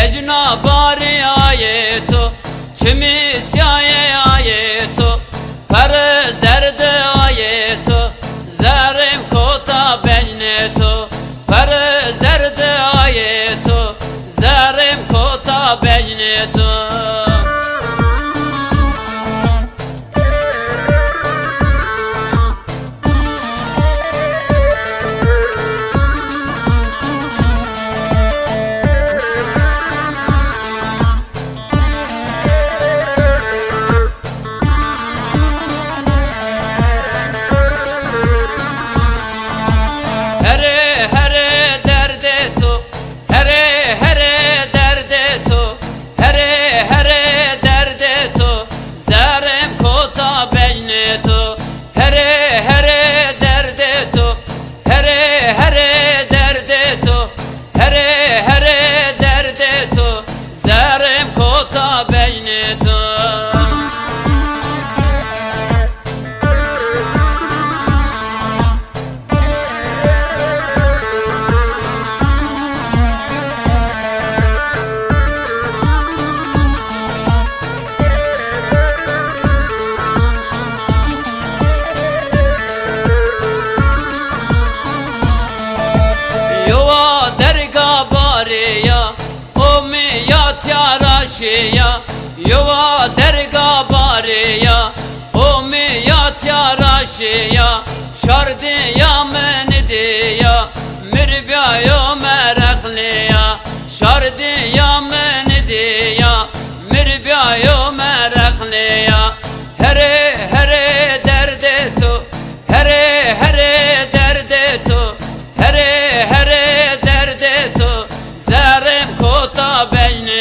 مجنا باری آیه تو چمی سیایه آیه تو پر زرد آیه تو زرم کتا بین تو پر زرد آیه تو زرم کتا بین تو یا یوا درگا باریا امیات یا راشیا شردی یا من دیا مربیا یا مرخلیا شردی یا من دیا مربیا یا مرخلیا هره هره درد تو هره هره درد تو هره هره درد تو زرم کتا بین